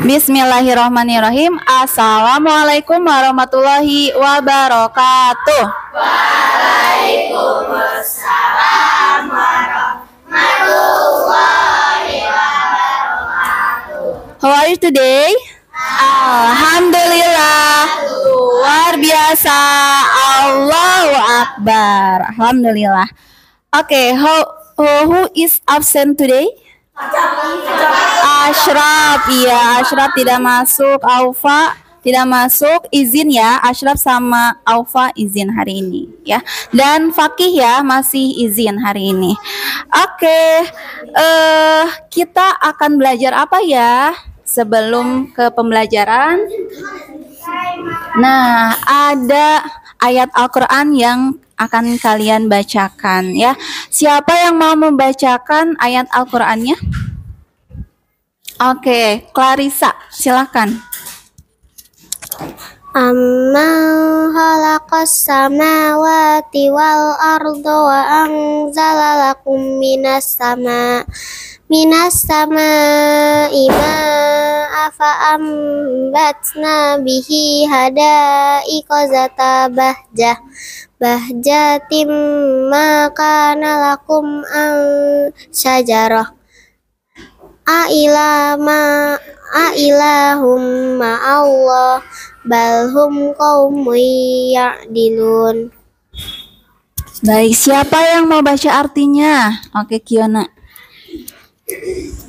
Bismillahirrahmanirrahim. Assalamualaikum warahmatullahi wabarakatuh. Waalaikumsalam warahmatullahi wabarakatuh. How are you today? Alhamdulillah. Luar biasa. Allahu Akbar. Alhamdulillah. Okay, who is absent today? Ashraf, iya, Ashraf tidak masuk, Aufa tidak masuk, izin ya, Ashraf sama Aufa izin hari ini ya. Dan Fakih ya masih izin hari ini. Oke, kita akan belajar apa ya sebelum ke pembelajaran? Nah, ada ayat Al-Quran yang akan kalian bacakan ya. Siapa yang mau membacakan ayat Al-Qur'annya? Oke, Clarissa, silakan. Amman khalaqas samawati wal arda wa anzala lakum minas sama'i ma'a fa ambatna bihi hada'iqa zata bahjatim ma kana lakum an syajarah a'ilahum ma'allah balhum qaumun ya'dilun. Baik, siapa yang mau baca artinya? Oke, Kiona.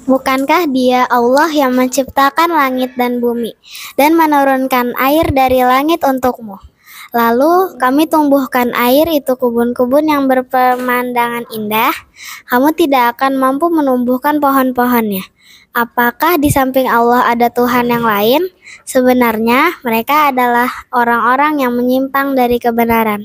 Bukankah Dia Allah yang menciptakan langit dan bumi dan menurunkan air dari langit untukmu? Lalu kami tumbuhkan air itu kebun-kebun yang berpemandangan indah. Kamu tidak akan mampu menumbuhkan pohon-pohonnya. Apakah di samping Allah ada Tuhan yang lain? Sebenarnya mereka adalah orang-orang yang menyimpang dari kebenaran.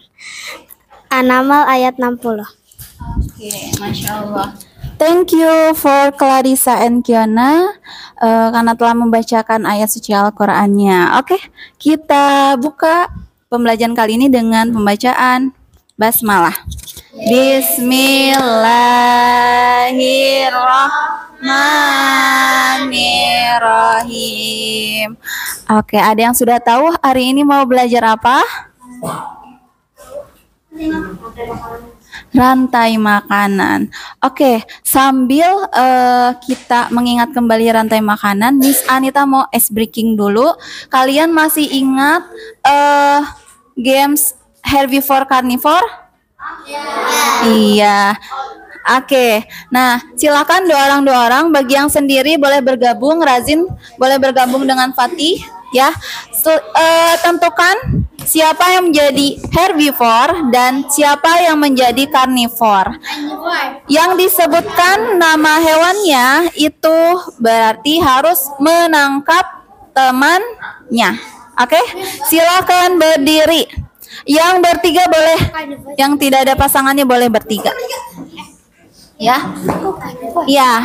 An-Naml ayat 60. Oke, Masya Allah. Thank you for Clarissa and Kiona karena telah membacakan ayat suci Al-Qur'annya. Oke, kita buka pembelajaran kali ini dengan pembacaan basmalah. Bismillahirrahmanirrahim. Oke, ada yang sudah tahu hari ini mau belajar apa? Rantai makanan. Oke, sambil kita mengingat kembali rantai makanan, Miss Anita mau ice breaking dulu. Kalian masih ingat games herbivore carnivore? Iya. Oke. Nah, silakan dua orang bagi yang sendiri boleh bergabung. Razin boleh bergabung dengan Fatih ya. Tentukan siapa yang menjadi herbivore dan siapa yang menjadi carnivore. Yang disebutkan nama hewannya itu berarti harus menangkap temannya. Oke, silakan berdiri. Yang bertiga boleh, yang tidak ada pasangannya boleh bertiga. Ya, ya.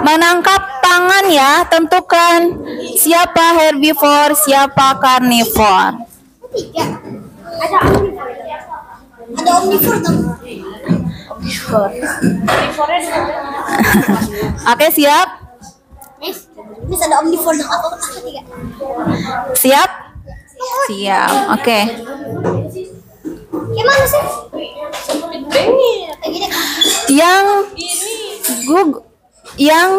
Menangkap tangan ya, tentukan siapa herbivore, siapa carnivore. Ada omnivore tuh. Oke, siap? Bisa ada omnivore dong. Apa tiga? Siap? Siap. Oke. Gimana sih? Yang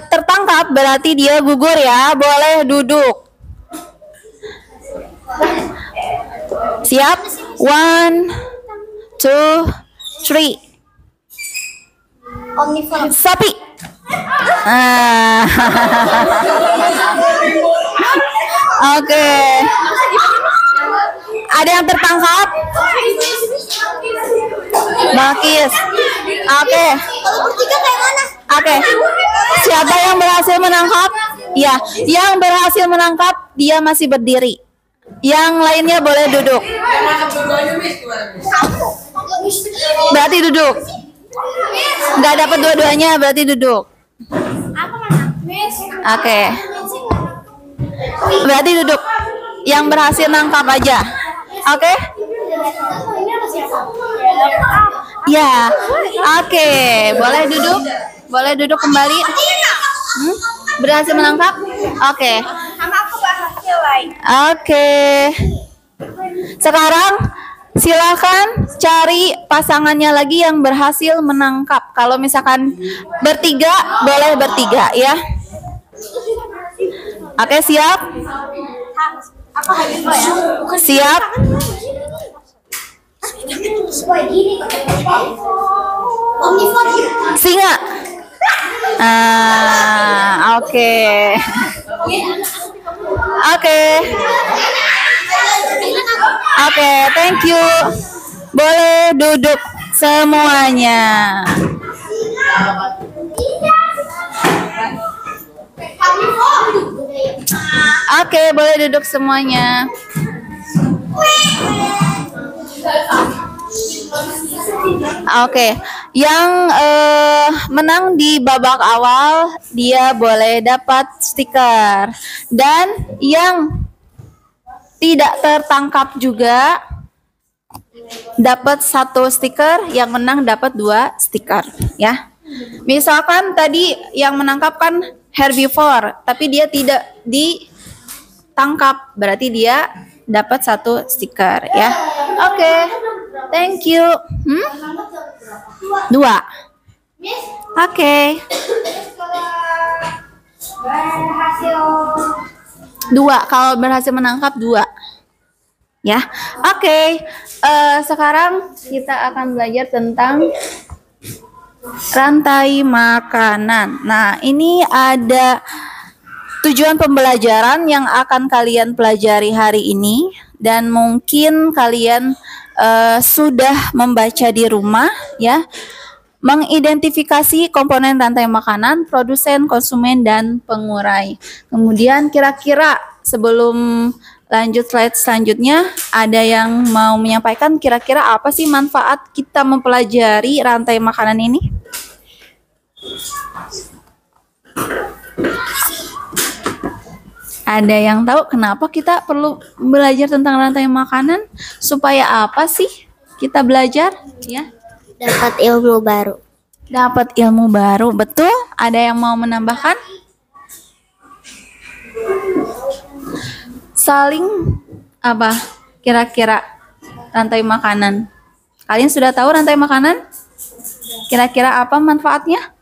tertangkap berarti dia gugur ya. Boleh duduk. Siap? 1, 2, 3. Omnivore. Sapi. Oke. Ada yang tertangkap? Makis. Oke. Kalau bertiga kayak mana? Oke. Siapa yang berhasil menangkap? Ya, yang berhasil menangkap dia masih berdiri. Yang lainnya boleh duduk. Berarti duduk. Nggak dapat dua-duanya, berarti duduk. Oke. Berarti duduk. Yang berhasil nangkap aja. Oke? Ya. Oke. Boleh duduk? Boleh duduk kembali? Berhasil menangkap? Oke. Sama aku berhasil like. Oke. Sekarang silakan cari pasangannya lagi yang berhasil menangkap. Kalau misalkan bertiga, boleh bertiga ya. Oke, siap? Aku habis ya. Siap? Singa. Oke. Oke. Oke, thank you. Boleh duduk semuanya. Oke, boleh duduk semuanya. Oke, yang menang di babak awal dia boleh dapat stiker, dan yang tidak tertangkap juga dapat 1 stiker, yang menang dapat 2 stiker ya. Misalkan tadi yang menangkap kan herbivore, tapi dia tidak ditangkap, berarti dia dapat 1 stiker ya. Oke, thank you. 2. Oke. 2 kalau berhasil menangkap 2 ya. Oke. Sekarang kita akan belajar tentang rantai makanan. Nah, ini ada tujuan pembelajaran yang akan kalian pelajari hari ini, dan mungkin kalian sudah membaca di rumah ya. Mengidentifikasi komponen rantai makanan, produsen, konsumen, dan pengurai. Kemudian kira-kira sebelum lanjut slide selanjutnya, ada yang mau menyampaikan kira-kira apa sih manfaat kita mempelajari rantai makanan ini? Ada yang tahu kenapa kita perlu belajar tentang rantai makanan? Supaya apa sih kita belajar? Ya. Dapat ilmu baru. Dapat ilmu baru, betul? Ada yang mau menambahkan? Saling apa? Kira-kira rantai makanan. Kalian sudah tahu rantai makanan? Kira-kira apa manfaatnya?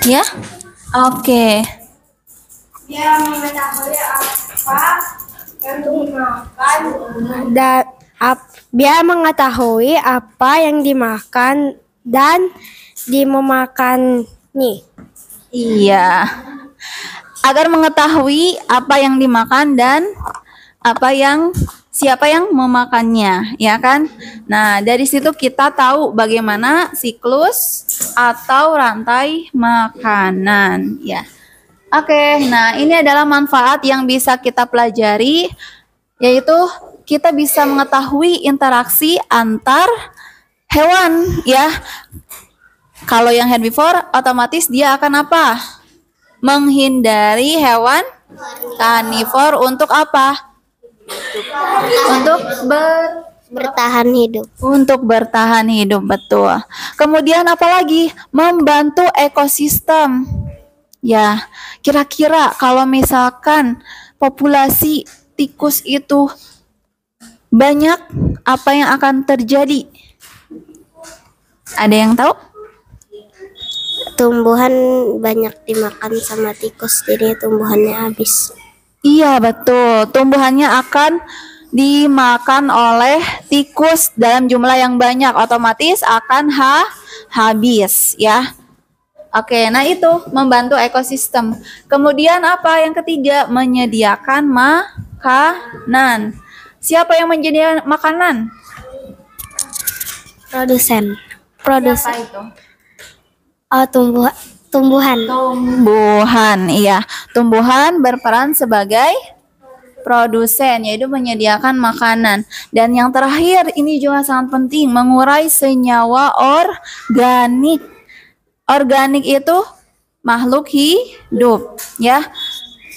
Ya? Oke. Dia mengetahui apa yang dimakan Dia mengetahui apa yang dimakan dan memakannya. Iya. Agar mengetahui apa yang dimakan dan siapa yang memakannya, ya kan? Nah, dari situ kita tahu bagaimana siklus atau rantai makanan, ya. Oke, nah ini adalah manfaat yang bisa kita pelajari, yaitu kita bisa mengetahui interaksi antar hewan, ya. Kalau yang herbivore, otomatis dia akan apa? Menghindari hewan karnivor untuk apa? Untuk Bertahan hidup. Untuk bertahan hidup, betul. Kemudian apalagi? Membantu ekosistem. Ya, kira-kira kalau misalkan populasi tikus itu banyak, apa yang akan terjadi? Ada yang tahu? Tumbuhan banyak dimakan sama tikus, jadi tumbuhannya habis. Iya, betul. Tumbuhannya akan dimakan oleh tikus dalam jumlah yang banyak, otomatis akan habis, ya. Oke, nah itu membantu ekosistem. Kemudian apa yang ketiga? Menyediakan makanan. Siapa yang menyediakan makanan? Produsen. Siapa itu? Oh, tumbuhan. Tumbuhan, iya. Tumbuhan berperan sebagai produsen, yaitu menyediakan makanan. Dan yang terakhir, ini juga sangat penting, mengurai senyawa organik. Organik itu makhluk hidup, ya.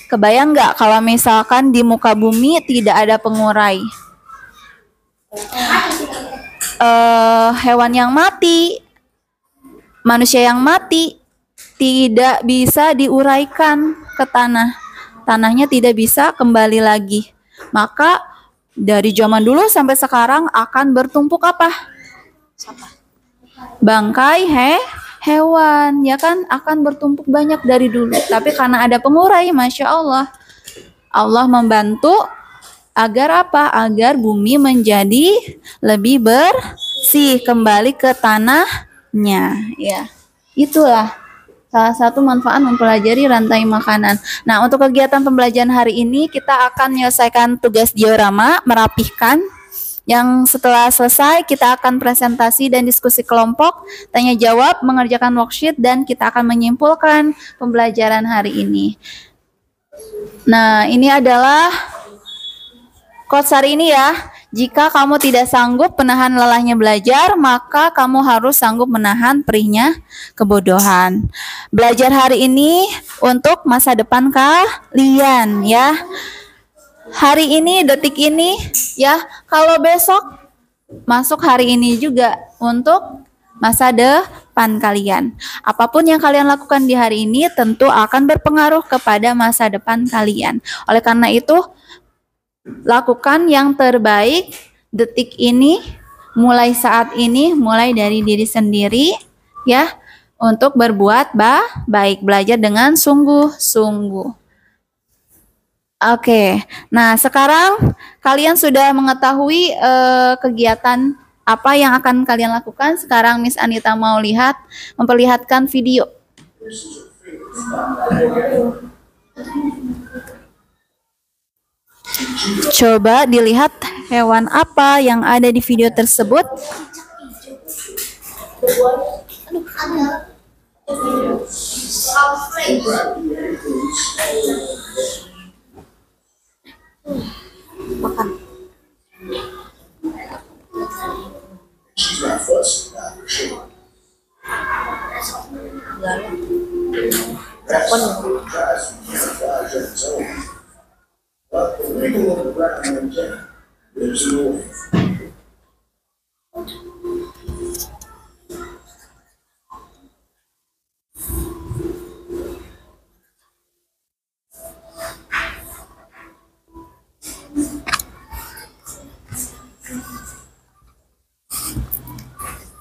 Kebayang nggak kalau misalkan di muka bumi tidak ada pengurai? Hewan yang mati, Manusia yang mati tidak bisa diuraikan ke tanah. Tanahnya tidak bisa kembali lagi. Maka dari zaman dulu sampai sekarang akan bertumpuk apa? Bangkai hewan, ya kan, akan bertumpuk banyak dari dulu. Tapi karena ada pengurai, Masya Allah, Allah membantu agar apa? Agar bumi menjadi lebih bersih, kembali ke tanahnya. Ya, itulah salah satu manfaat mempelajari rantai makanan. Nah, untuk kegiatan pembelajaran hari ini kita akan menyelesaikan tugas diorama, merapihkan. Yang setelah selesai kita akan presentasi dan diskusi kelompok, tanya jawab, mengerjakan worksheet, dan kita akan menyimpulkan pembelajaran hari ini. Nah, ini adalah quotes hari ini ya. Jika kamu tidak sanggup menahan lelahnya belajar, maka kamu harus sanggup menahan perihnya kebodohan. Belajar hari ini untuk masa depan kalian ya. Hari ini, detik ini ya. Kalau besok, masuk hari ini juga untuk masa depan kalian. Apapun yang kalian lakukan di hari ini tentu akan berpengaruh kepada masa depan kalian. Oleh karena itu, lakukan yang terbaik detik ini, mulai saat ini, mulai dari diri sendiri ya, untuk berbuat baik, belajar dengan sungguh-sungguh. Oke, nah sekarang kalian sudah mengetahui kegiatan apa yang akan kalian lakukan. Sekarang Miss Anita mau memperlihatkan video. Coba dilihat hewan apa yang ada di video tersebut. Makan.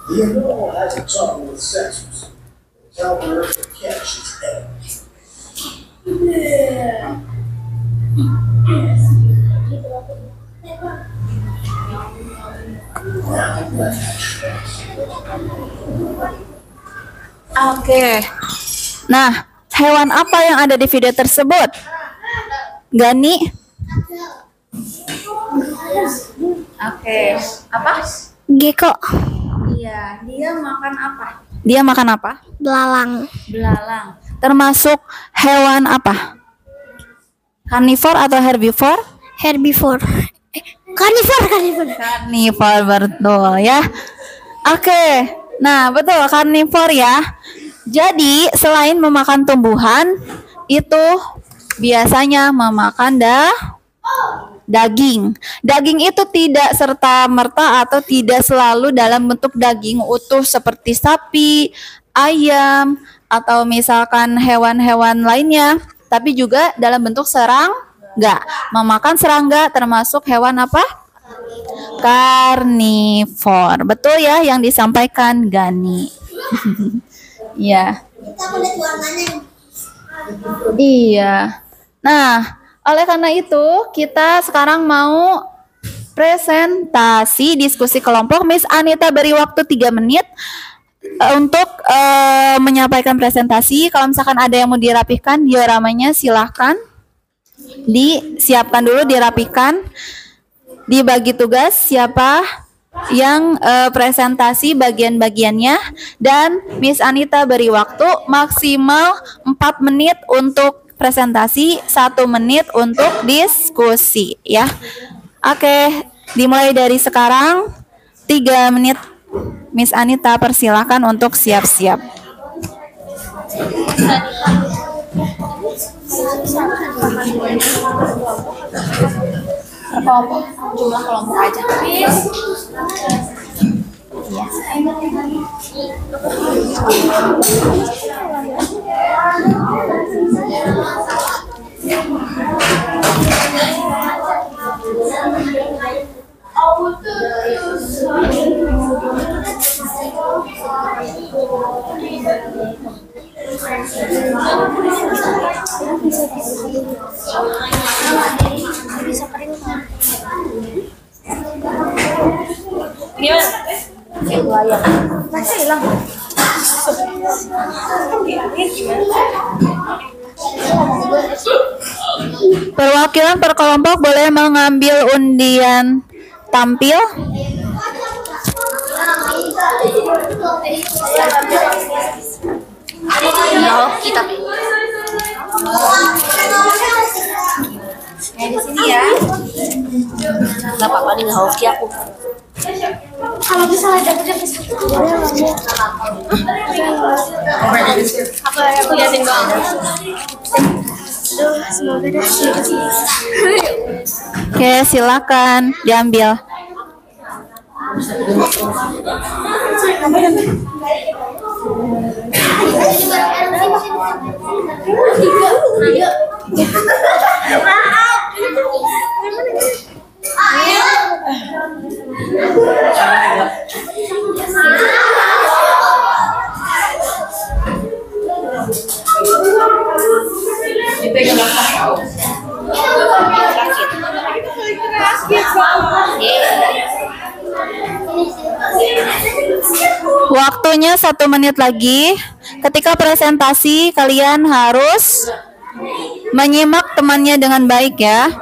The animal has a tongue with sensors. Tell her to catch its eggs. Oke. Nah, hewan apa yang ada di video tersebut? Gani? Oke. Apa? Gecko. Iya, dia makan apa? Dia makan apa? Belalang. Belalang. Termasuk hewan apa? Karnivor atau herbivor? Herbivor. Karnivor. Karnivor, betul ya. Oke. Nah, betul, karnivor ya. Jadi, selain memakan tumbuhan, itu biasanya memakan daging. Daging itu tidak serta-merta atau tidak selalu dalam bentuk daging utuh seperti sapi, ayam, atau misalkan hewan-hewan lainnya, tapi juga dalam bentuk serangga. Memakan serangga termasuk hewan apa? Karnivor. Betul ya yang disampaikan Gani. Ya. Kita lihat warnanya. Iya. Nah, oleh karena itu, kita sekarang mau presentasi diskusi kelompok. Miss Anita beri waktu 3 menit untuk menyampaikan presentasi. Kalau misalkan ada yang mau dirapihkan dioramanya, silahkan disiapkan dulu, dirapihkan. Dibagi tugas siapa yang presentasi bagian-bagiannya, dan Miss Anita beri waktu maksimal 4 menit untuk presentasi, 1 menit untuk diskusi ya. Oke, dimulai dari sekarang 3 menit. Miss Anita persilahkan untuk siap-siap. Kelompok, jumlah kelompok aja. Ya. Perwakilan per kelompok boleh mengambil undian tampil. Kita di sini ya. Gak apa-apa nih, nggak hoki aku. Kalau misalnya dapetnya aku liatin doang. Semoga deh. Oke, silakan diambil. Waktunya 1 menit lagi. Ketika presentasi, kalian harus menyimak temannya dengan baik ya.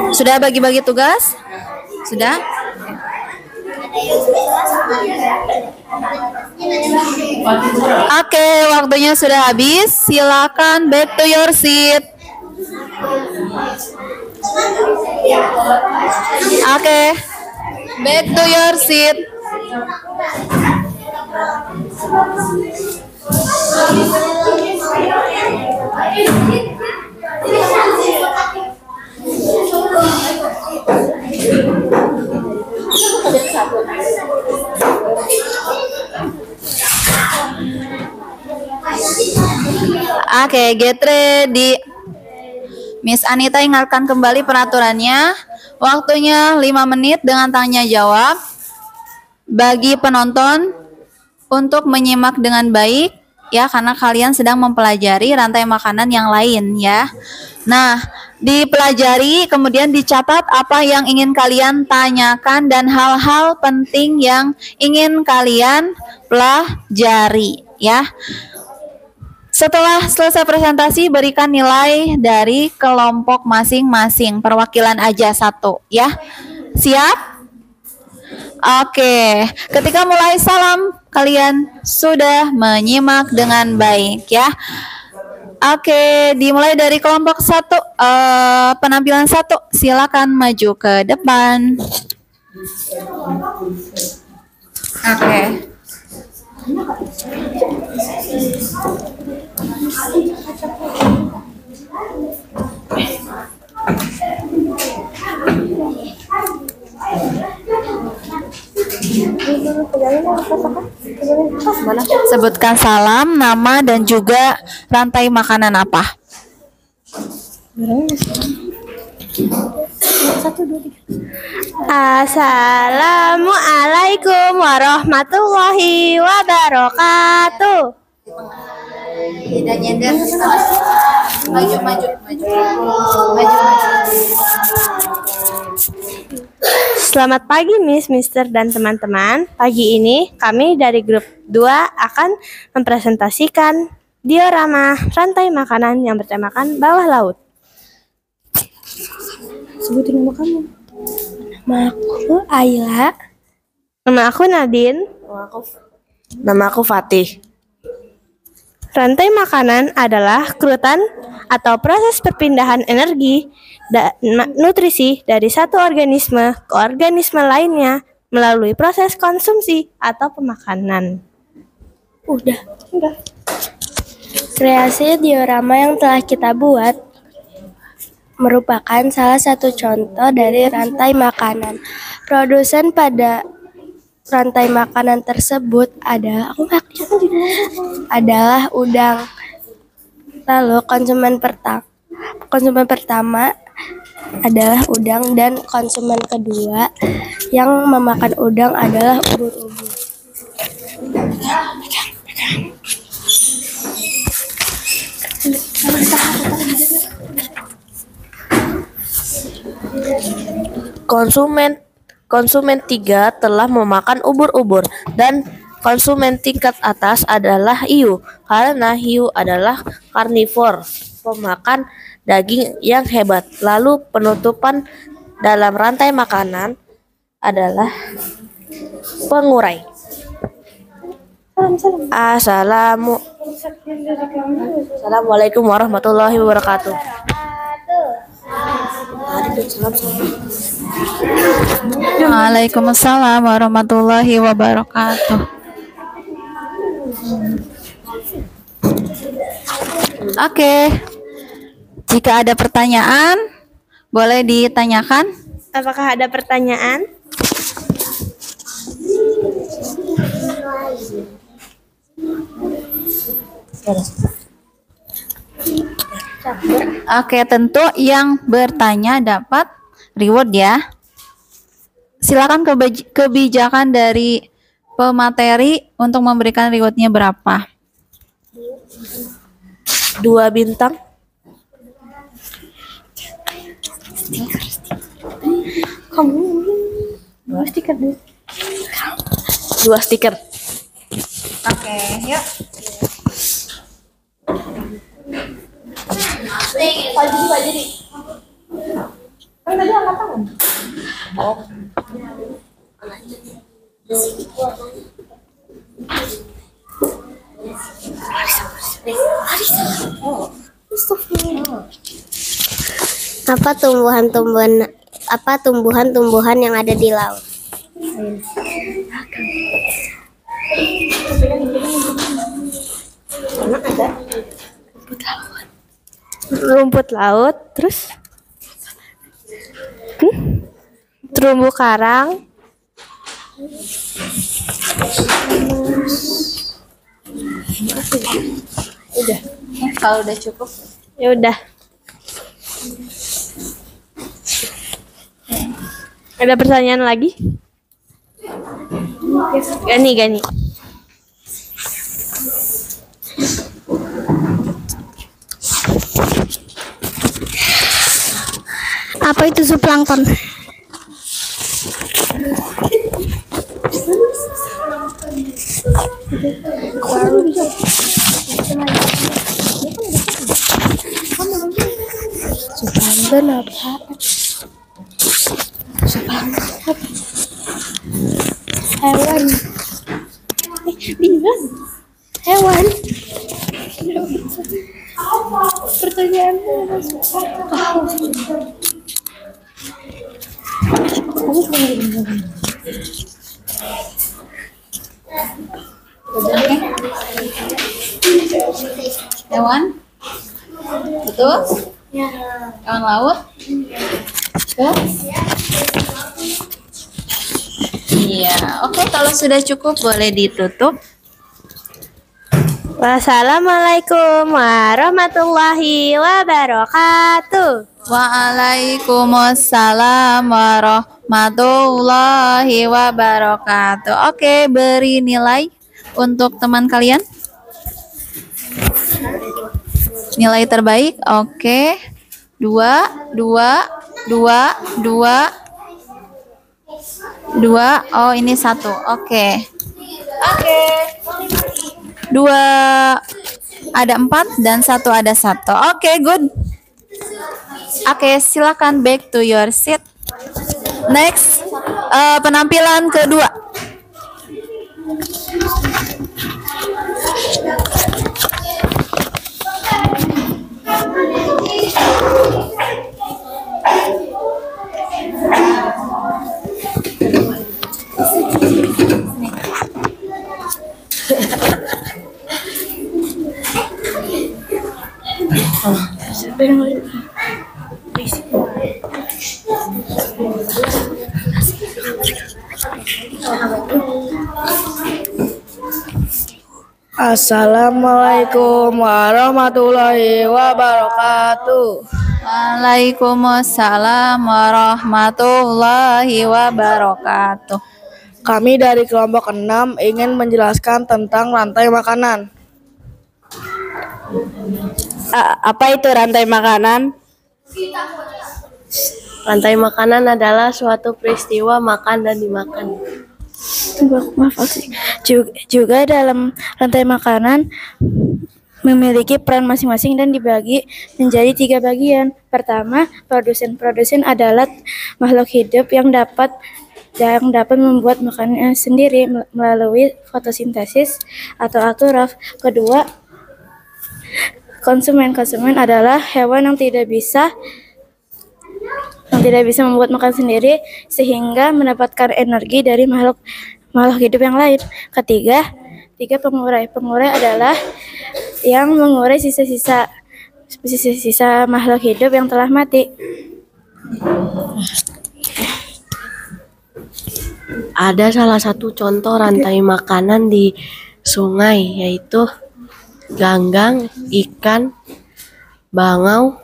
Sudah bagi-bagi tugas? Sudah? Oke, waktunya sudah habis. Silakan back to your seat. Oke, back to your seat. Oke, get ready. Miss Anita ingatkan kembali peraturannya. Waktunya 5 menit dengan tanya jawab. Bagi penonton untuk menyimak dengan baik ya, karena kalian sedang mempelajari rantai makanan yang lain ya. Nah, dipelajari kemudian dicatat apa yang ingin kalian tanyakan dan hal-hal penting yang ingin kalian pelajari ya. Setelah selesai presentasi, berikan nilai dari kelompok masing-masing. Perwakilan aja 1 ya. Siap? Oke, ketika mulai salam, kalian sudah menyimak dengan baik ya. Oke, dimulai dari kelompok 1, penampilan 1. Silakan maju ke depan. Oke. Sebutkan salam, nama, dan juga rantai makanan apa. Assalamualaikum warahmatullahi wabarakatuh. Tidak nyender. Maju. Selamat pagi Miss, Mister, dan teman-teman. Pagi ini kami dari grup 2 akan mempresentasikan diorama rantai makanan yang bertemakan bawah laut. Sebutin nama kamu. Nama aku Ayla. Nama aku Nadine. Nama aku Fatih. Rantai makanan adalah kerutan atau proses perpindahan energi dan nutrisi dari satu organisme ke organisme lainnya melalui proses konsumsi atau pemakanan. Udah. Kreasi diorama yang telah kita buat merupakan salah satu contoh dari rantai makanan. Produsen pada rantai makanan tersebut adalah udang. Lalu konsumen pertama adalah udang dan konsumen kedua yang memakan udang adalah ubur-ubur. Konsumen 3 telah memakan ubur-ubur dan konsumen tingkat atas adalah hiu, karena hiu adalah karnivor, pemakan daging yang hebat. Lalu penutupan dalam rantai makanan adalah pengurai. Assalamualaikum warahmatullahi wabarakatuh. Waalaikumsalam warahmatullahi wabarakatuh. Oke. Jika ada pertanyaan, boleh ditanyakan. Apakah ada pertanyaan? Oke, tentu yang bertanya dapat reward ya. Silakan kebijakan dari pemateri untuk memberikan rewardnya berapa? 2 bintang. Kamu 2 stiker deh. 2 stiker. Oke, yuk. Jadi. Kan tadi angkat tangan. Apa tumbuhan-tumbuhan yang ada di laut? Rumput laut, terus terumbu karang, Udah. Kalau udah cukup. ya udah. Ada pertanyaan lagi? Gani. Apa itu zooplankton? Zooplankton apa? Hewan. Bilang hewan. Pertanyaannya Hewan? Betul? Hewan laut? Betul? Iya, oke, kalau sudah cukup boleh ditutup. Wassalamualaikum warahmatullahi wabarakatuh. Waalaikumsalam warahmatullahi wabarakatuh. Oke, beri nilai untuk teman kalian. Nilai terbaik. Oke. 2, 2, 2, 2. 2. Oh, ini 1. Oke. Oke. 2 ada 4 dan 1 ada 1. Oke, good. Oke, silakan back to your seat. Next, penampilan kedua. Assalamualaikum warahmatullahi wabarakatuh. Waalaikumsalam warahmatullahi wabarakatuh. Kami dari kelompok 6 ingin menjelaskan tentang rantai makanan. Apa itu rantai makanan? Rantai makanan adalah suatu peristiwa makan dan dimakan. Juga dalam rantai makanan memiliki peran masing-masing dan dibagi menjadi 3 bagian. Pertama, produsen adalah makhluk hidup yang dapat membuat makanannya sendiri melalui fotosintesis atau autotrof. Kedua, konsumen adalah hewan yang tidak bisa membuat makan sendiri sehingga mendapatkan energi dari makhluk hidup yang lain. Ketiga, pengurai adalah yang mengurai sisa-sisa makhluk hidup yang telah mati. Ada salah satu contoh rantai makanan di sungai, yaitu ganggang, ikan, bangau,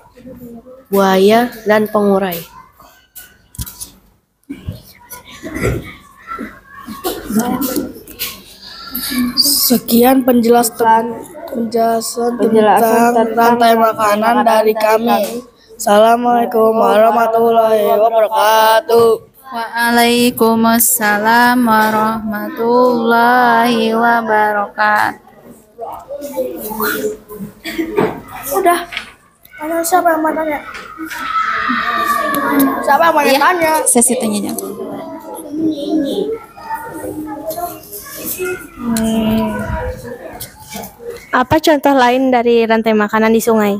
buaya, dan pengurai. Sekian penjelasan tentang rantai makanan dari kami. Assalamualaikum warahmatullahi wabarakatuh. Waalaikumsalam warahmatullahi wabarakatuh. Udah. Siapa yang mau tanya? Siapa yang mau tanya? Sesi tanya jawab. Apa contoh lain dari rantai makanan di sungai?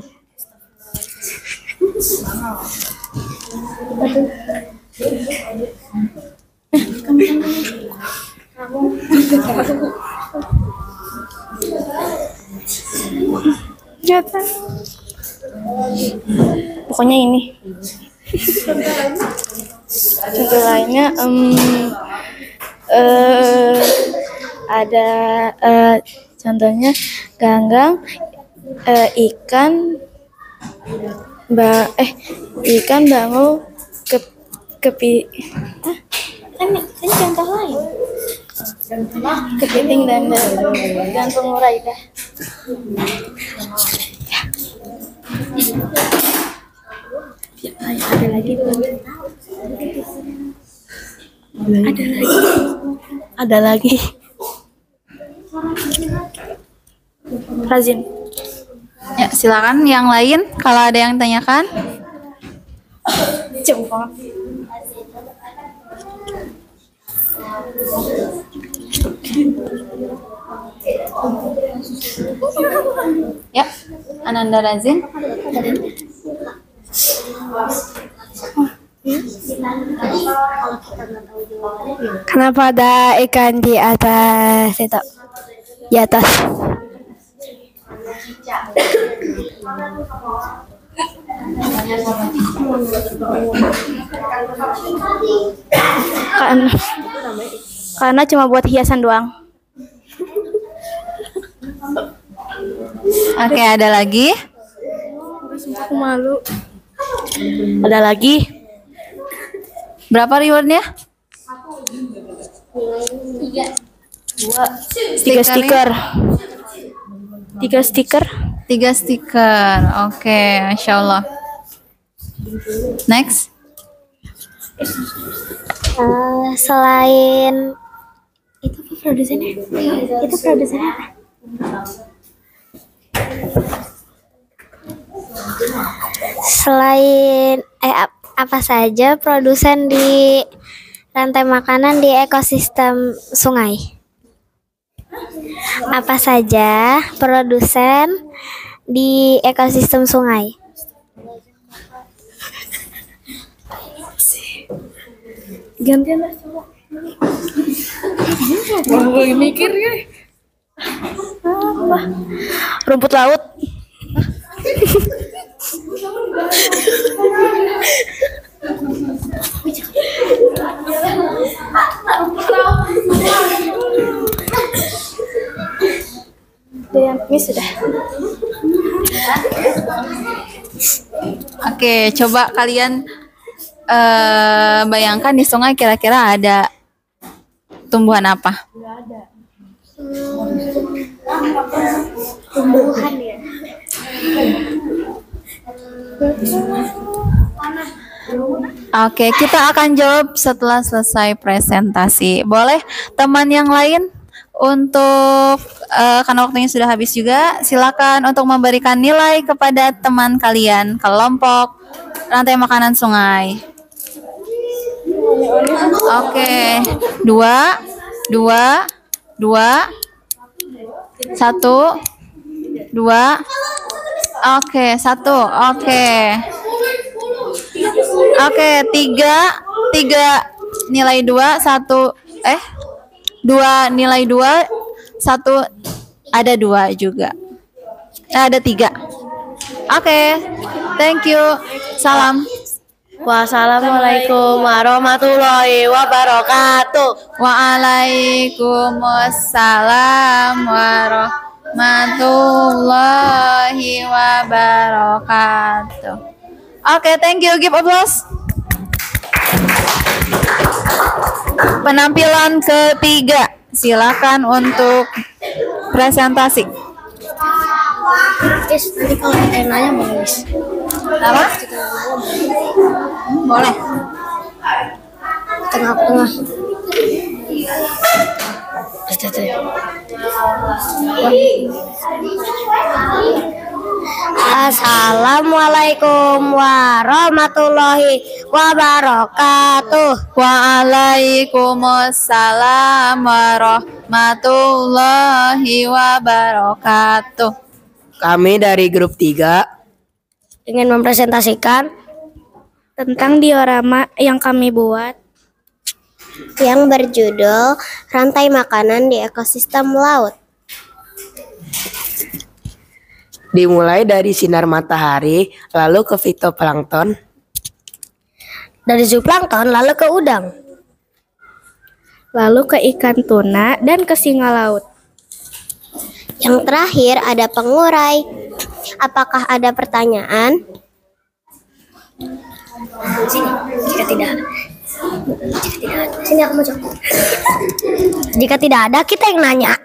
Pokoknya ini. Contoh lainnya ada contohnya ganggang, ikan, bangau, ini contoh lain. Kepiting dan pengurai dah. Ada lagi. Ada lagi. Razin. Ya, silakan yang lain kalau ada yang tanyakan. Coba. Ya, Ananda Razin. Kenapa ada ikan di atas itu? Di atas. Karena cuma buat hiasan doang. Oke, ada lagi? Aku malu. Ada lagi? Berapa rewardnya? 3 stiker. 3 stiker. 3 stiker. Oke, Masya Allah. Next. Selain itu apa produsennya? Itu produsennya apa? Selain apa saja produsen di rantai makanan di ekosistem sungai? Apa saja produsen di ekosistem sungai? Gantian lah coba. Gue mikir ya. Rumput laut. Ini sudah. Oke, coba kalian bayangkan di sungai kira-kira ada tumbuhan apa? Tumbuhan ya. Oke, kita akan jawab setelah selesai presentasi. Boleh teman yang lain untuk karena waktunya sudah habis juga, silakan untuk memberikan nilai kepada teman kalian kelompok rantai makanan sungai. Oke, 2, 2, 2, 1, 2. Oke, 1. Oke, 3 nilai 2, 1 2 nilai 2, 1 ada 2 juga. Ada 3. Oke, thank you. Salam. Wassalamualaikum warahmatullahi wabarakatuh. Waalaikumsalam warahmatullahi wabarakatuh. Oke, thank you. Give applause. Penampilan ketiga, silakan untuk presentasi. Guys, nanti kalau kita yang nanya boleh, guys. Apa? Boleh. Tengah-tengah. Assalamualaikum warahmatullahi wabarakatuh. Waalaikumsalam warahmatullahi wabarakatuh. Kami dari grup 3 Ingin mempresentasikan Tentang diorama yang kami buat Yang berjudul Rantai Makanan di Ekosistem Laut. dimulai dari sinar matahari, lalu ke fitoplankton, dari zooplankton lalu ke udang, lalu ke ikan tuna dan ke singa laut. Yang terakhir ada pengurai. Apakah ada pertanyaan? Jika tidak ada, sini aku mau jawab. Jika tidak ada, kita yang nanya.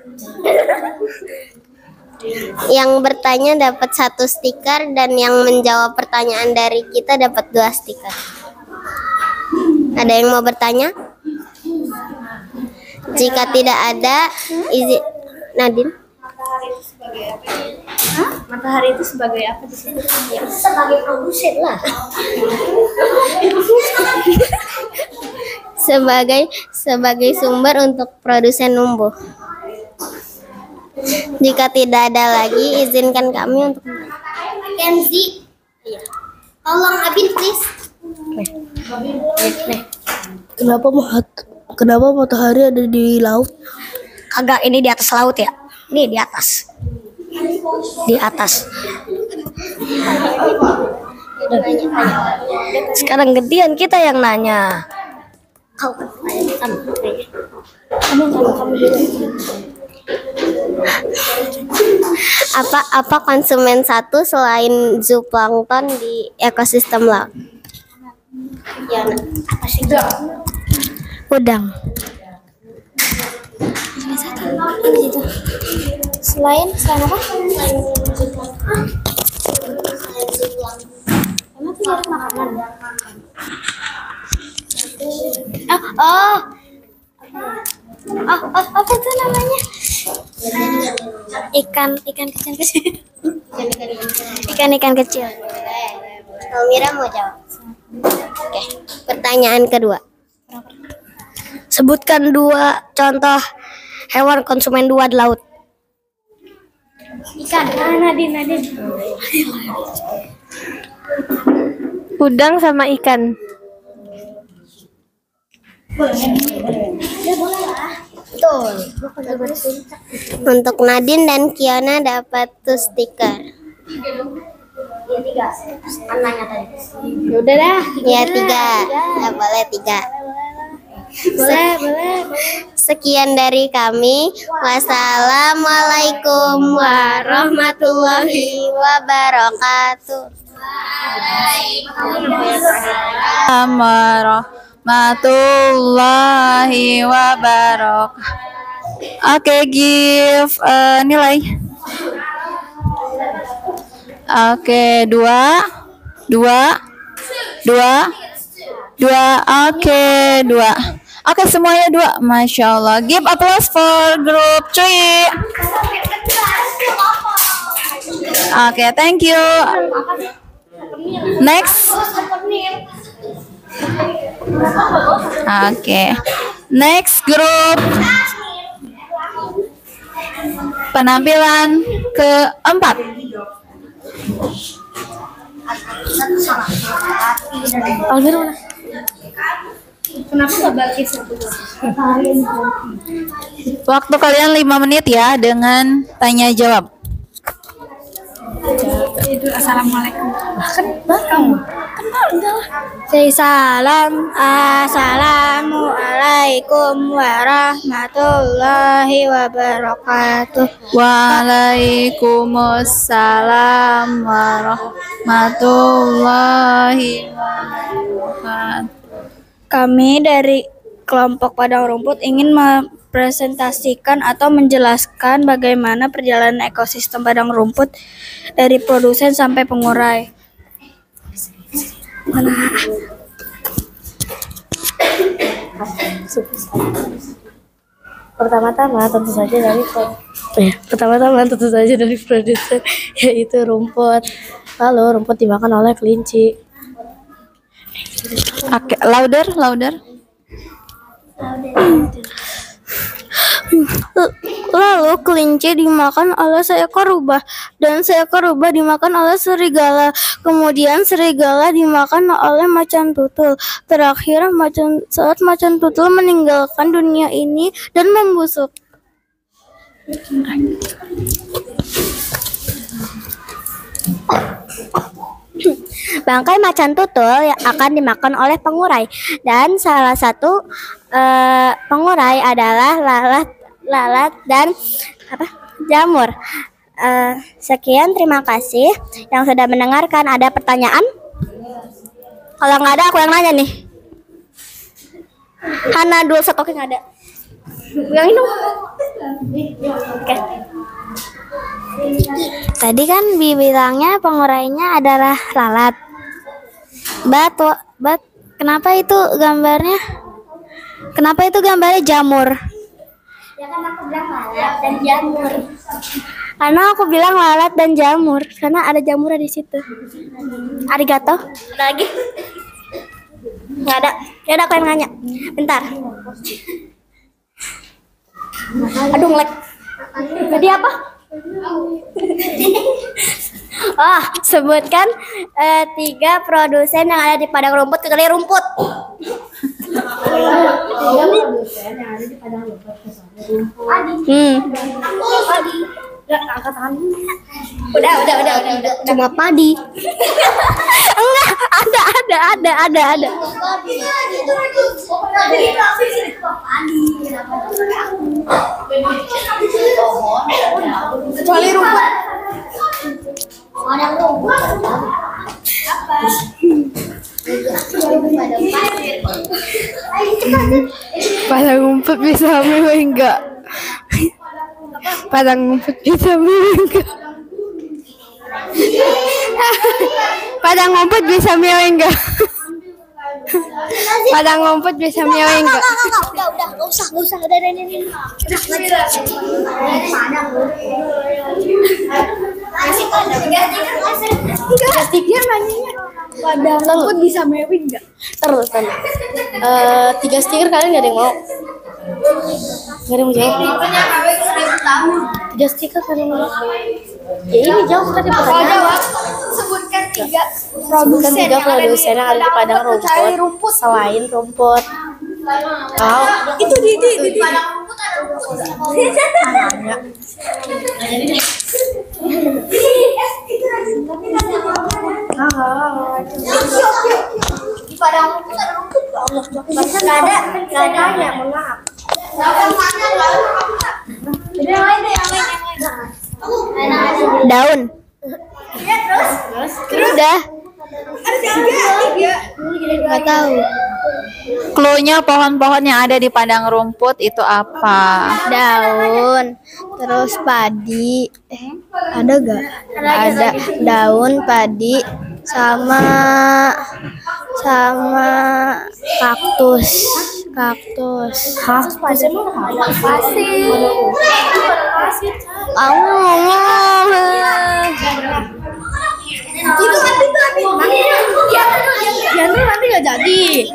Yang bertanya dapat 1 stiker dan yang menjawab pertanyaan dari kita dapat 2 stiker. Ada yang mau bertanya? Jika tidak ada, izin Nadine. Matahari itu sebagai apa di sini? Sebagai produsen lah. sebagai sumber untuk produsen numbuh. Jika tidak ada lagi, izinkan kami untuk Kenzi. Tolong Abin please. Kenapa matahari ada di laut? Kagak, ini di atas laut ya. Ini di atas. Di atas. Sekarang gantian kita yang nanya. Apa konsumen satu selain zooplankton di ekosistem laut? Ya, apa sih? Udang. Selain apa? Emang tuh cari makanan. Apa tuh namanya? Ikan kecil. Ikan kecil. Almira mau jawab. Oke, pertanyaan kedua. Sebutkan 2 contoh hewan konsumen 2 di laut. Ikan. Nadine. Udang sama ikan. Betul. Untuk Nadine dan Kiana dapat 2 stiker. Udah dah. Ya 3. Ya, boleh 3. Boleh. Sekian dari kami. Wassalamualaikum warahmatullahi wabarakatuh. Warahmatullahi wabarakatuh. Oke, give nilai. Oke, 2. Oke, 2. Oke, semuanya 2. Masya Allah. Give applause for group 3. Oke, thank you. Next. Oke. Next group. Penampilan keempat. Waktu kalian 5 menit ya dengan tanya jawab. Assalamualaikum. Assalamualaikum warahmatullahi wabarakatuh. Waalaikumsalam warahmatullahi wabarakatuh. Kami dari kelompok Padang Rumput ingin mempresentasikan atau menjelaskan bagaimana perjalanan ekosistem padang rumput dari produsen sampai pengurai. Pertama-tama tentu saja dari produsen, yaitu rumput. Lalu rumput dimakan oleh kelinci. Oke, louder. Lalu kelinci dimakan oleh seekor rubah dan seekor rubah dimakan oleh serigala. Kemudian serigala dimakan oleh macan tutul. Terakhir saat macan tutul meninggalkan dunia ini dan membusuk. Bangkai macan tutul yang akan dimakan oleh pengurai, dan salah satu pengurai adalah lalat dan jamur. Sekian, terima kasih yang sudah mendengarkan. Ada pertanyaan? Kalau nggak ada, aku yang nanya nih. Hana dulu stoknya nggak ada. Yang ini. Oke. Tadi kan bilangnya pengurainya adalah lalat. Bat, kenapa itu gambarnya? Kenapa itu gambarnya jamur? Ya kan aku bilang lalat dan jamur. Karena aku bilang lalat dan jamur, karena ada jamurnya di situ. Arigato. Ada lagi? Nggak ada. Ya udah, aku yang nanya. Bentar. Aduh, ngelek. Jadi apa? Sebutkan 3 produsen yang ada di padang rumput kecuali rumput. 3 produsen yang ada di padang rumput kecuali rumput. Padi. Angkat tangan. Udah. Cuma padi. Enggak, Ada. Kecuali rumput. Padang rumput bisa milih enggak? Padang rumput bisa milih enggak? Padang rumput bisa milih enggak? Padang rumput bisa milih enggak? Udah, nggak usah, udah ini. Tiga stiker nanyanya padang rumput bisa milih enggak? Terus kan. 3 stiker kalian nggak ada yang mau? Nggak ada yang mau jawab? 3 stiker kalian mau? Ya ini jawab tadi pertanyaan. Sebutkan 3 Sebutkan 3 produsen yang ada di padang rumput selain rumput. Oh, itu di padang rumput ada rumput. Di padang rumput ada rumput. Nggak ada, mohon maaf. Daun. Udah. Nggak tahu. Cluenya pohon-pohon yang ada di padang rumput itu apa? Daun, terus padi. Ada gak? Ada daun, padi, sama kaktus. Pasir. Itu nanti nggak jadi.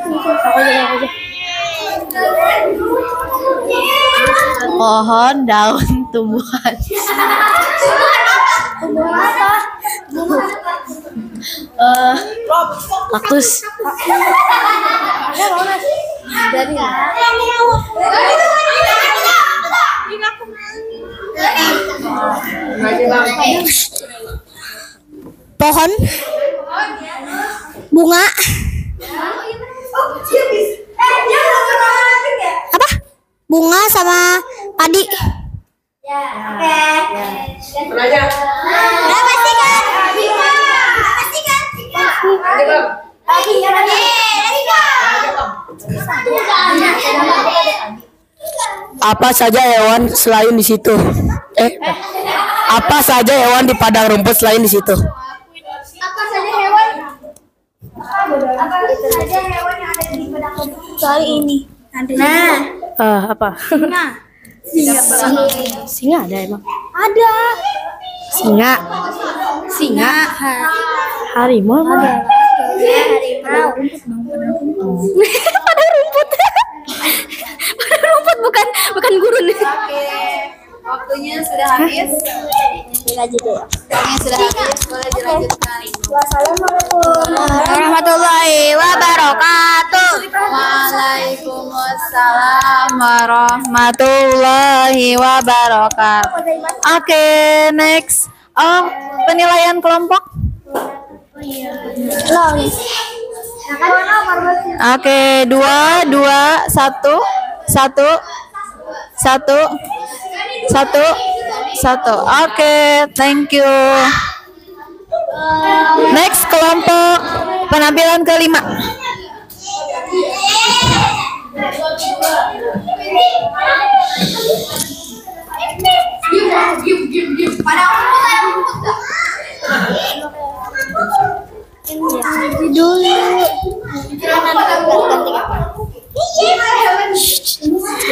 Pohon, daun, tumbuhan. Kaktus. Pohon, bunga, apa? Bunga sama padi. Apa saja hewan selain di situ? Apa saja hewan di padang rumput selain di situ? Apa saja hewan yang ada di padang rumput kecuali ini? apa? Singa ada emang? Ada. Singa. Harimau ada. Harimau. Padang rumput bukan gurun. Waktunya sudah habis. Waktunya sudah habis. Boleh dilanjutkan. Warahmatullahi wabarakatuh. Waalaikumsalam warahmatullahi wabarakatuh. Oke, next. Penilaian kelompok. Oke, 2, 1, 1. Oke, thank you. Next kelompok penampilan kelima.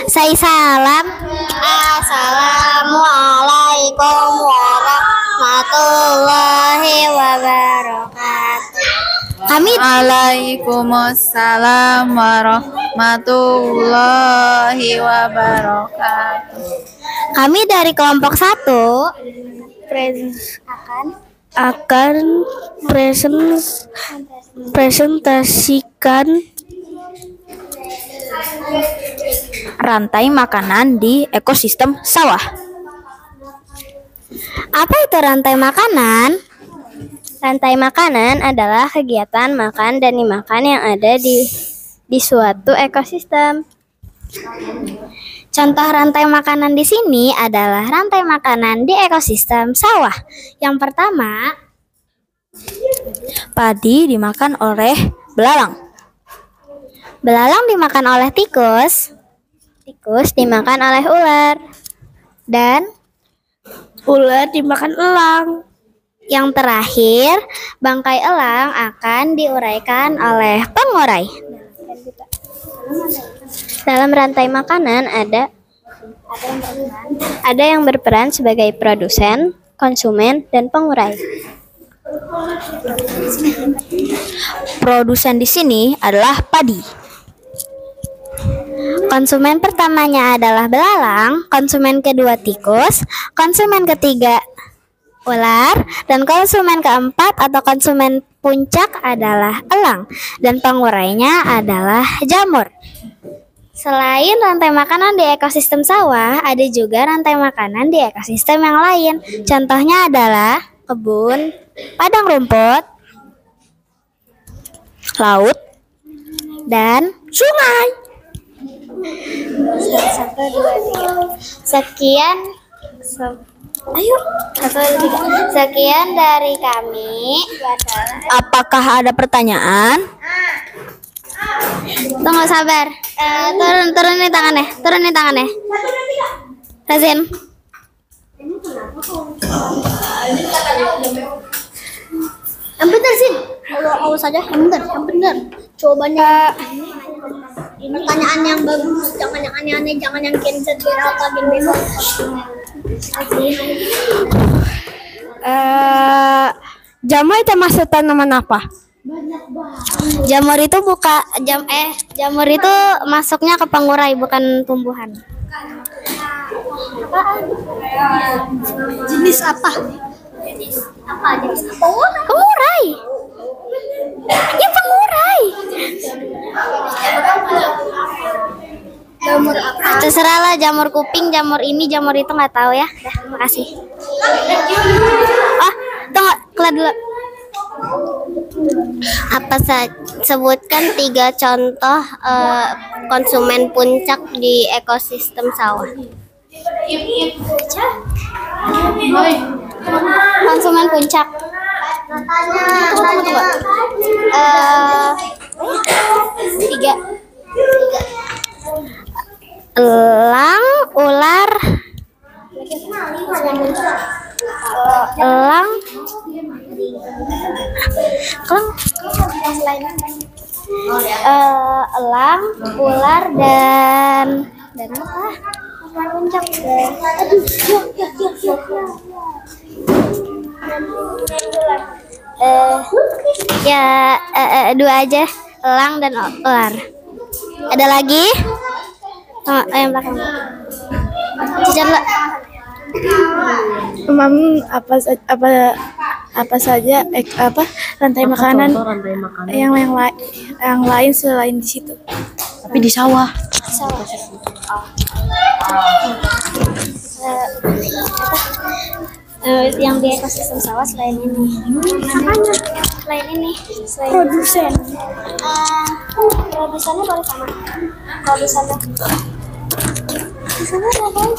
Saya salam. Assalamualaikum warahmatullahi wabarakatuh. Waalaikumsalam warahmatullahi wabarakatuh. Kami dari kelompok 1 akan presentasikan rantai makanan di ekosistem sawah. Apa itu rantai makanan? Rantai makanan adalah kegiatan makan dan dimakan yang ada di suatu ekosistem. Contoh rantai makanan di sini adalah rantai makanan di ekosistem sawah. Yang pertama, Padi dimakan oleh belalang. belalang dimakan oleh tikus. Tikus dimakan oleh ular. Dan Ular dimakan elang. yang terakhir, bangkai elang akan diuraikan oleh pengurai. Dalam rantai makanan ada yang berperan sebagai produsen, konsumen, dan pengurai. Produsen di sini adalah padi. Konsumen pertamanya adalah belalang, konsumen kedua tikus, konsumen ketiga ular, dan konsumen keempat atau konsumen puncak adalah elang, dan pengurainya adalah jamur. Selain rantai makanan di ekosistem sawah, ada juga rantai makanan di ekosistem yang lain. Contohnya adalah kebun, padang rumput, Laut, dan sungai. Sekian Sekian dari kami. apakah ada pertanyaan? Tunggu sabar. Turunin tangannya. Razin. Yang benar sih. Kalau saja yang benar. Cobaannya pertanyaan yang bagus, jangan yang aneh-aneh, jangan yang cancel apa gitu. Jamur itu masuk tanaman apa? Jamur itu jamur itu masuknya ke pengurai, bukan tumbuhan. Jenis apa? Pengurai. Ya pengurai. Jamur apa? Terserah lah, jamur kuping, jamur ini, jamur itu nggak tahu ya. Dah, makasih. Tunggu, kelar dulu. Sebutkan 3 contoh konsumen puncak di ekosistem sawah. Konsumen puncak. Tunggu. 3. Elang, ular, elang, ular, dan apa? Puncak. Dua aja, elang dan ular. Ada lagi? Yang belakang. Cicar lah. Apa saja rantai makanan yang lain selain di situ? Tapi di sawah. Yang di ekosistem sawah selain ini. Selain ini. Produsen. Produsennya boleh sama. Produsennya. Di sana ada.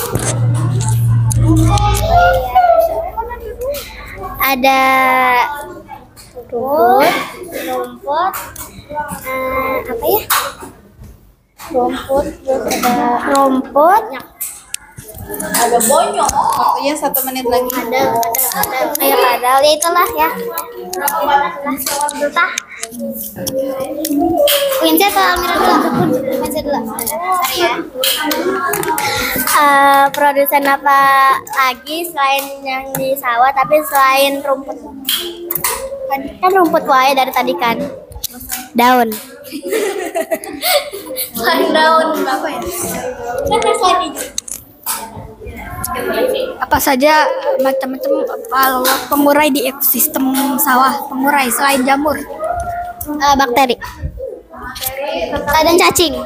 Ada rumput, apa ya? Rumput, terus ada rumput. Ada bonyok. Waktunya 1 menit lagi. Ada kayak padahal ya itulah ya. Entah. Wincet atau Almira dulu? Wincet dulu. Sorry ya. Produsen apa lagi selain yang di sawah, tapi selain rumput? Kan rumput wae dari tadi kan. Daun. Selain daun apa ya? Kan selain hijau. Apa saja macam-macam pengurai di ekosistem sawah? Pengurai selain jamur. Bakteri. Dan cacing.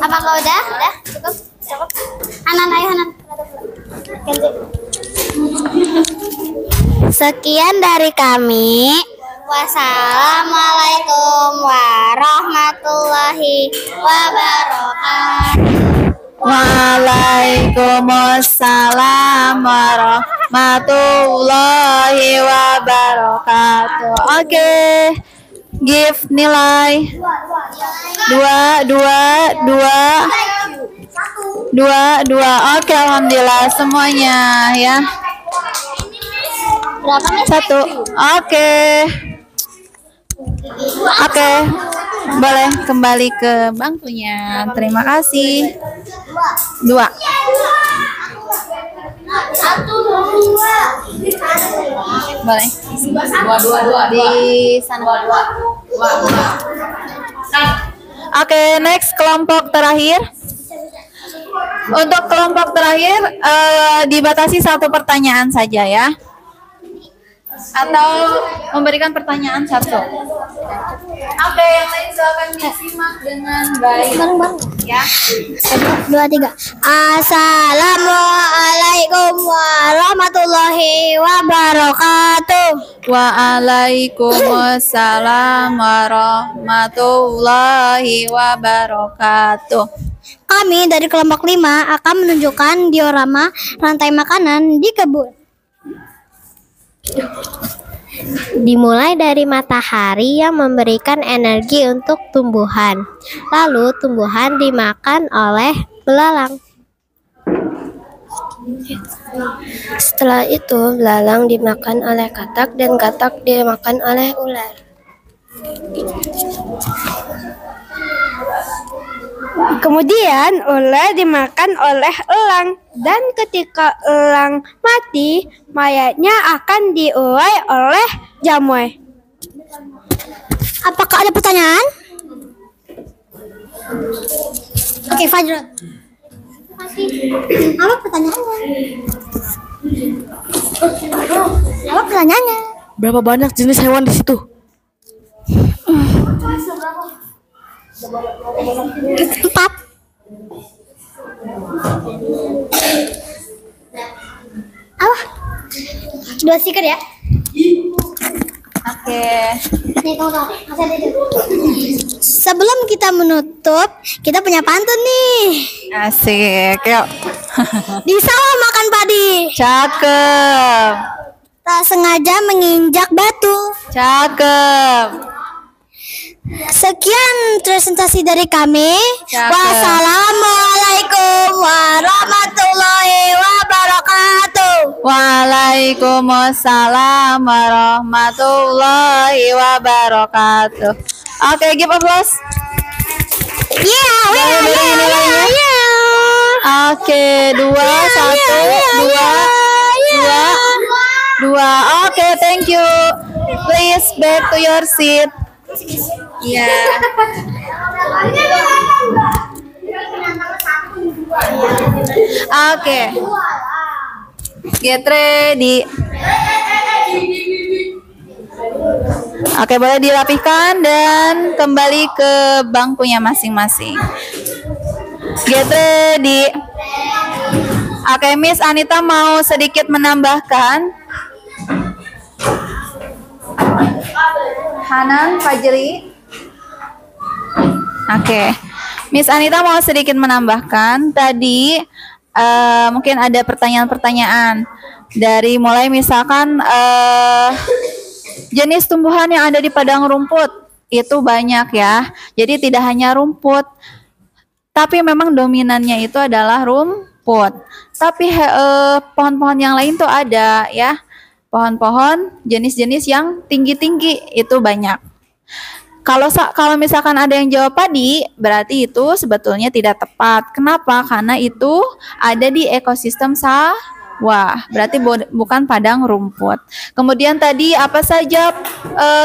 Apakah udah? Cukup? Hanan, ayo Hanan. Sekian dari kami. Wassalamualaikum warahmatullahi wabarakatuh. Waalaikumsalam warahmatullahi wabarakatuh. Oke, give nilai 2. Oke, alhamdulillah semuanya ya. Satu. Oke. Oke, boleh kembali ke bangkunya. Terima kasih. 2. Boleh. Di sana. Oke, next kelompok terakhir. Untuk kelompok terakhir dibatasi 1 pertanyaan saja ya. Atau memberikan pertanyaan 1. Oke, yang lain silakan disimak dengan baik. Ya. 1, 2, 3. Assalamualaikum warahmatullahi wabarakatuh. Waalaikumsalam warahmatullahi wabarakatuh. Kami dari kelompok 5 akan menunjukkan diorama rantai makanan di kebun. Dimulai dari matahari yang memberikan energi untuk tumbuhan. Lalu tumbuhan dimakan oleh belalang. Setelah itu, belalang dimakan oleh katak dan katak dimakan oleh ular. Kemudian ular dimakan oleh elang, dan ketika elang mati, mayatnya akan diurai oleh jamuai. Apakah ada pertanyaan? Oke, Fajrul. Apa pertanyaannya? Apa pertanyaannya? Berapa banyak jenis hewan di situ? 4. Apa? 2 stiker ya? Oke. Sebelum kita menutup, kita punya pantun nih. Asik, yuk. Di sawah makan padi, Cakep. tak sengaja menginjak batu. Cakep. Sekian presentasi dari kami. Cakep. Wassalamualaikum warahmatullahi wabarakatuh. Waalaikumsalam warahmatullahi wabarakatuh. Oke, give applause. Oke, 2, 1, 2. Oke, thank you. Please back to your seat. Ya. Oke. Get ready. Oke, boleh dirapihkan dan kembali ke bangkunya masing-masing. Get ready. Oke, Miss Anita mau sedikit menambahkan. Hanan, Fajri. Oke, Miss Anita mau sedikit menambahkan. Tadi mungkin ada pertanyaan-pertanyaan dari mulai misalkan jenis tumbuhan yang ada di padang rumput itu banyak ya. Jadi tidak hanya rumput, tapi memang dominannya itu adalah rumput. Tapi pohon-pohon yang lain tuh ada ya. Pohon-pohon jenis-jenis yang tinggi-tinggi itu banyak. Kalau misalkan ada yang jawab padi, berarti itu sebetulnya tidak tepat. Kenapa? Karena itu ada di ekosistem sawah, berarti bukan padang rumput. Kemudian tadi apa saja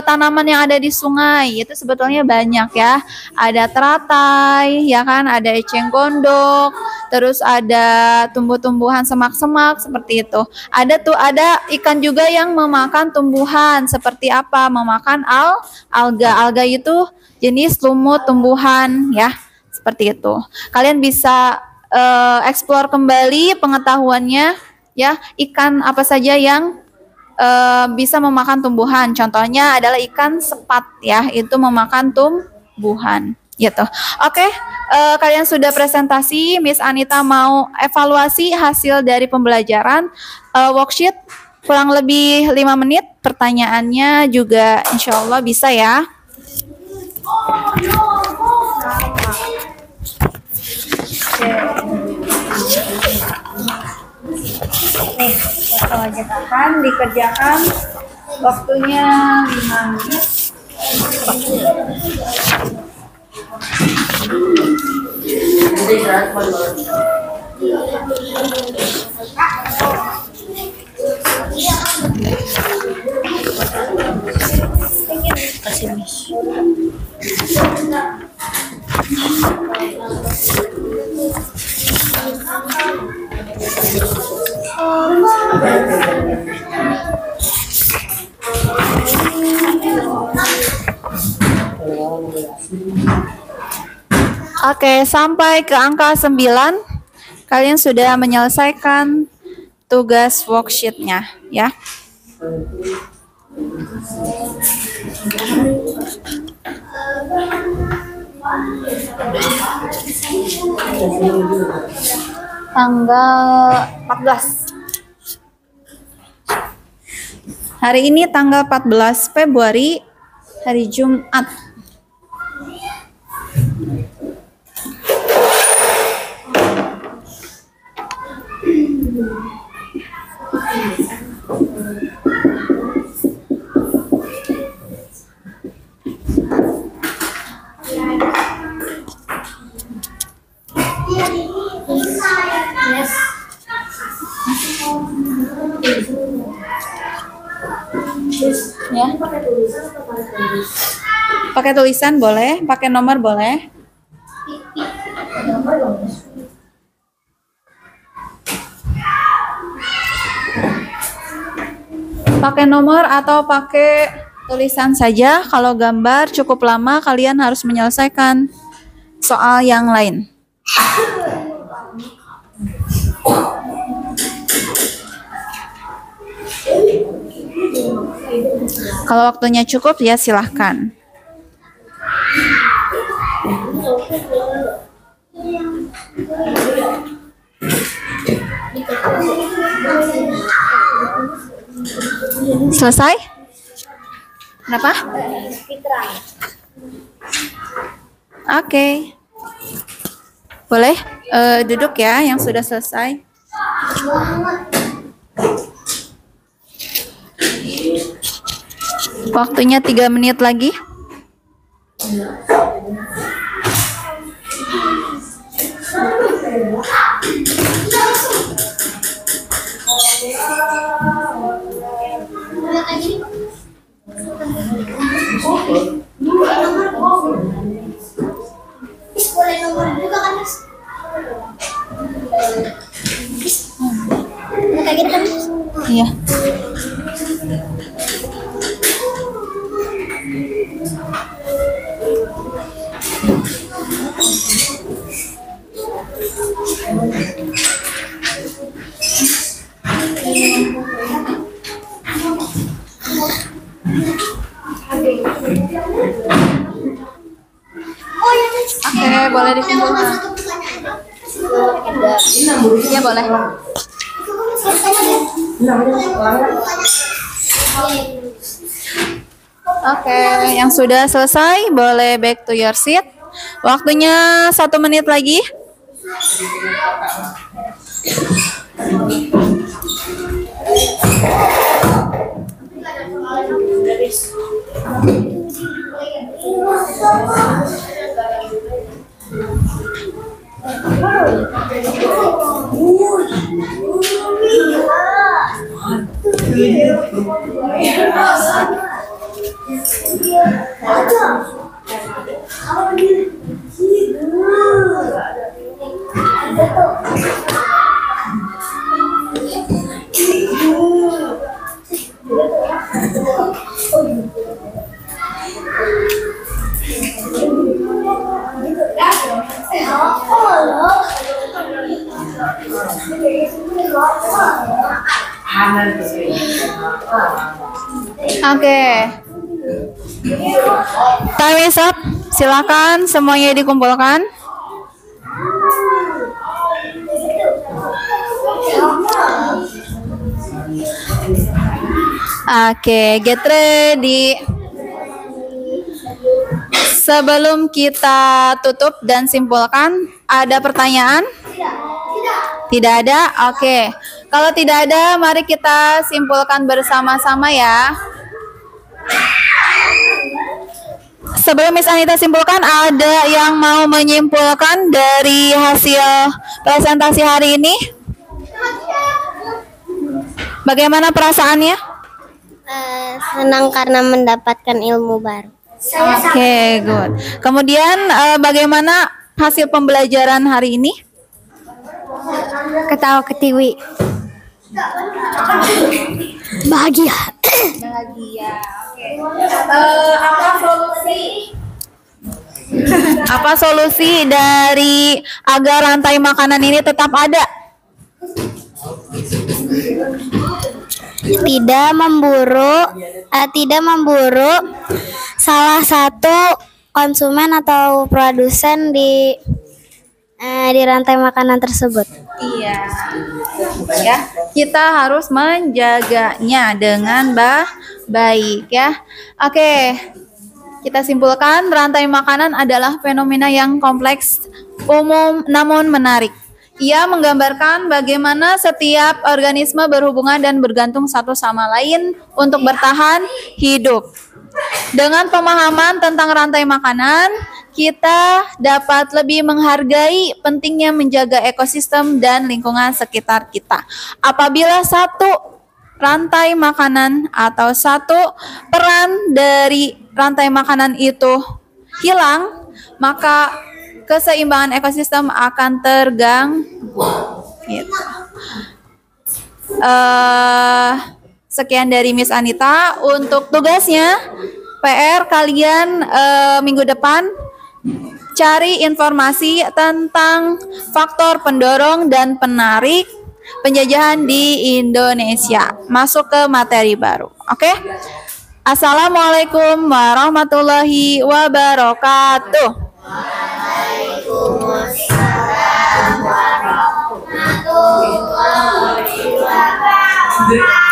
tanaman yang ada di sungai, itu sebetulnya banyak ya. Ada teratai, ya kan, ada eceng gondok, terus ada tumbuh-tumbuhan semak-semak seperti itu. Ada ikan juga yang memakan tumbuhan seperti apa? Memakan alga. Alga itu jenis lumut tumbuhan ya, seperti itu. Kalian bisa explore kembali pengetahuannya ya, ikan apa saja yang bisa memakan tumbuhan. Contohnya adalah ikan sepat ya, itu memakan tumbuhan gitu. Oke, kalian sudah presentasi. Miss Anita mau evaluasi hasil dari pembelajaran worksheet kurang lebih 5 menit. Pertanyaannya juga insya Allah bisa ya. Nih, foto aja kan dikerjakan, waktunya 5 menit. Oke, sampai ke angka 9 kalian sudah menyelesaikan tugas worksheet-nya ya. Tanggal 14. Hari ini tanggal 14 Februari, hari Jumat. Ya. Pakai tulisan boleh, pakai nomor boleh. Pakai nomor atau pakai tulisan saja. Kalau gambar cukup lama, kalian harus menyelesaikan soal yang lain. Kalau waktunya cukup ya silahkan. Selesai? Kenapa? Oke. Boleh duduk ya yang sudah selesai. Waktunya 3 menit lagi. Iya. Oke, boleh dikumpulkan. Iya, boleh. Oke, yang sudah selesai boleh back to your seat. Waktunya 1 menit lagi. Oke. Time is up. Silakan semuanya dikumpulkan. Oke, get ready. Sebelum kita tutup dan simpulkan, ada pertanyaan? Tidak ada? Oke. Kalau tidak ada, mari kita simpulkan bersama-sama ya. Sebelum Miss Anita simpulkan, ada yang mau menyimpulkan dari hasil presentasi hari ini? Bagaimana perasaannya? Senang karena mendapatkan ilmu baru. Oke, good. Kemudian bagaimana hasil pembelajaran hari ini? Ketawa ketiwi. Bahagia. Bahagia. Apa solusi? Apa solusi dari agar rantai makanan ini tetap ada? Tidak memburu salah satu konsumen atau produsen di rantai makanan tersebut. Iya. Ya, kita harus menjaganya dengan baik ya. Oke. Kita simpulkan, rantai makanan adalah fenomena yang kompleks, umum namun menarik. Ia menggambarkan bagaimana setiap organisme berhubungan dan bergantung satu sama lain untuk bertahan hidup. Dengan pemahaman tentang rantai makanan, kita dapat lebih menghargai pentingnya menjaga ekosistem dan lingkungan sekitar kita. Apabila satu rantai makanan atau satu peran dari rantai makanan itu hilang, maka keseimbangan ekosistem akan terganggu. Gitu. Sekian dari Miss Anita. Untuk tugasnya, PR kalian minggu depan cari informasi tentang faktor pendorong dan penarik penjajahan di Indonesia. Masuk ke materi baru. Oke? Assalamualaikum warahmatullahi wabarakatuh. Waalaikumsalam warahmatullahi wabarakatuh.